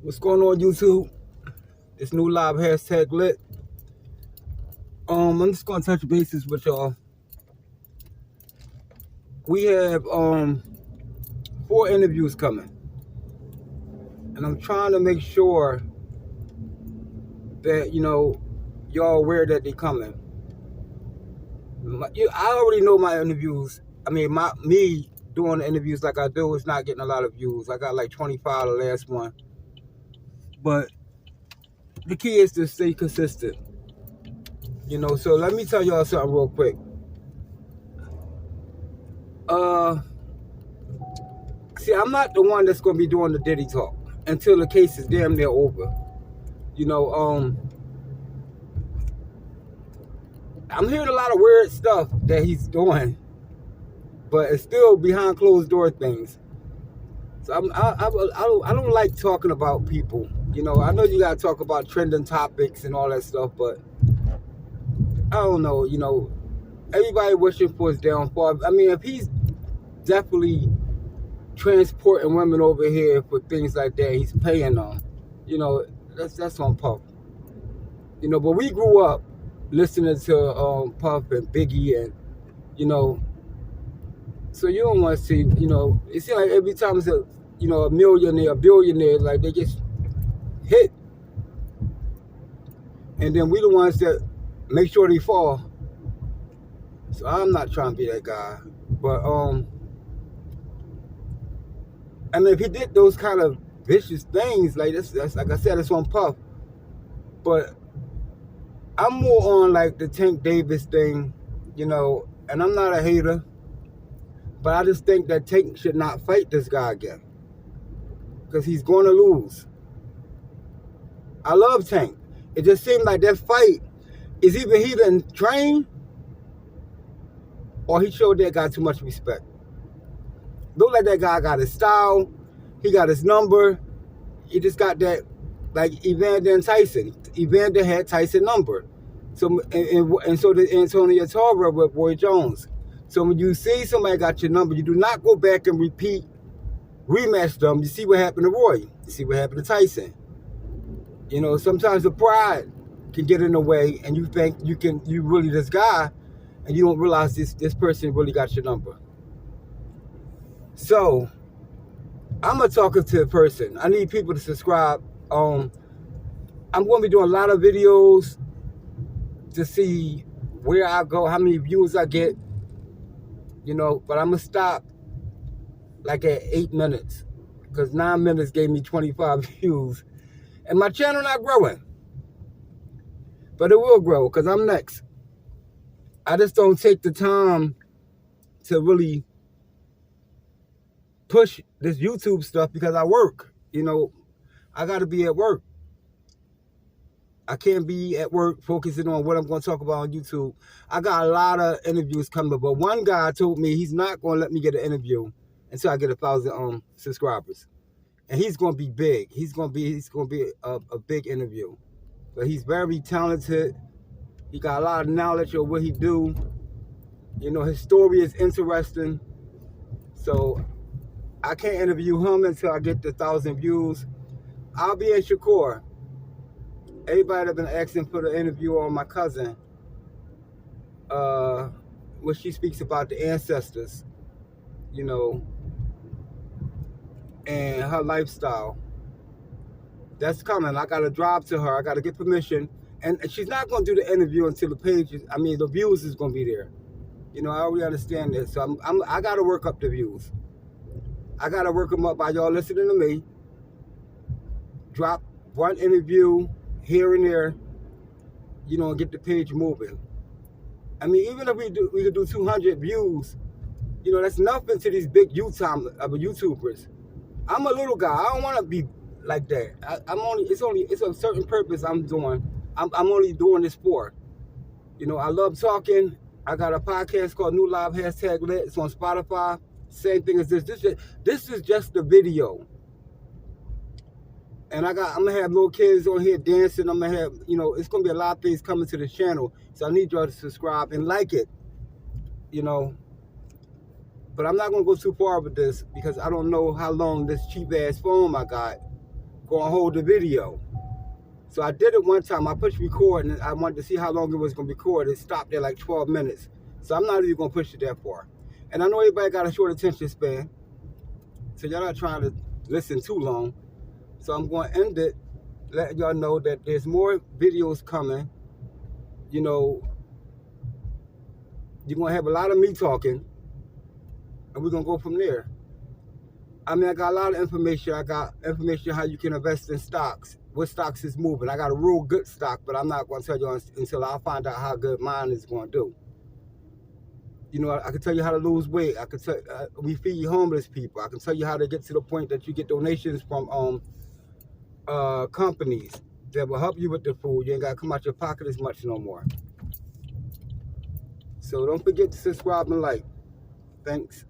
What's going on, YouTube? This new live hashtag lit. I'm just gonna touch bases with y'all. We have 4 interviews coming, and I'm trying to make sure that y'all aware that they're coming. I already know my interviews. I mean, me doing the interviews like I do is not getting a lot of views. I got like 25 the last one, but the key is to stay consistent. So let me tell y'all something real quick. See, I'm not the one that's gonna be doing the Diddy talk until the case is damn near over. You know, I'm hearing a lot of weird stuff that he's doing, but it's still behind closed door things. So I don't like talking about people. I know you gotta talk about trending topics and all that stuff, but I don't know. Everybody wishing for his downfall. I mean, if he's definitely transporting women over here for things like that, he's paying them. That's on Puff. But we grew up listening to Puff and Biggie, and so you don't want to see. It seems like every time it's a millionaire, a billionaire, like they just hit, and then we the ones that make sure they fall. So I'm not trying to be that guy, but I mean, if he did those kind of vicious things, like that's like I said, it's on Puff. But I'm more on like the Tank Davis thing, and I'm not a hater, but I just think that Tank should not fight this guy again because he's going to lose. I love Tank. It just seemed like that fight is either he didn't train or he showed that guy too much respect. Look like that guy got his style, he got his number, he just got that, like Evander and Tyson. Evander had Tyson number. So and so did Antonio Tarver with Roy Jones. So when you see somebody got your number, you do not go back and rematch them. You see what happened to Roy. You see what happened to Tyson. Sometimes the pride can get in the way, and you think you really this guy, and you don't realize this person really got your number. So I'm a talkative person. I need people to subscribe. I'm going to be doing a lot of videos to see where I go, how many views I get, but I'm going to stop like at 8 minutes because 9 minutes gave me 25 views. And my channel not growing, but it will grow because I'm next. I just don't take the time to really push this YouTube stuff because I work. I got to be at work. I can't be at work focusing on what I'm going to talk about on YouTube. I got a lot of interviews coming, but one guy told me he's not going to let me get an interview until I get 1,000 subscribers, and he's going to be big. He's going to be a big interview. But he's very talented. He got a lot of knowledge of what he do. His story is interesting. So I can't interview him until I get the 1,000 views. I'll be in Shakur. Everybody have been asking for the interview on my cousin, where she speaks about the ancestors, and her lifestyle. That's coming. I got to drive to her. I got to get permission. And she's not going to do the interview until the views is going to be there. I already understand this. So I got to work up the views. I got to work them up by y'all listening to me. Drop one interview here and there, and get the page moving. I mean, even if we could do 200 views, that's nothing to these big YouTubers. I'm a little guy. I don't want to be like that. It's a certain purpose I'm doing. I'm only doing this for. I love talking. I got a podcast called New Live Hashtag Lit. It's on Spotify. Same thing as this. This is just the video. And I'm gonna have little kids on here dancing. I'm gonna have, it's gonna be a lot of things coming to the channel. So I need y'all to subscribe and like it. But I'm not gonna go too far with this because I don't know how long this cheap ass phone I got gonna hold the video. So I did it one time. I pushed record and I wanted to see how long it was gonna record. It stopped at like 12 minutes. So I'm not even gonna push it that far. And I know everybody got a short attention span, so y'all not trying to listen too long. So I'm gonna end it, letting y'all know that there's more videos coming. You know, you're gonna have a lot of me talking, and we're gonna go from there. I mean, I got a lot of information. I got information how you can invest in stocks, what stocks is moving. I got a real good stock, but I'm not going to tell you until I find out how good mine is going to do. You know, I can tell you how to lose weight. I can tell we feed homeless people. I can tell you how to get to the point that you get donations from companies that will help you with the food. You ain't got to come out your pocket as much no more. So don't forget to subscribe and like. Thanks.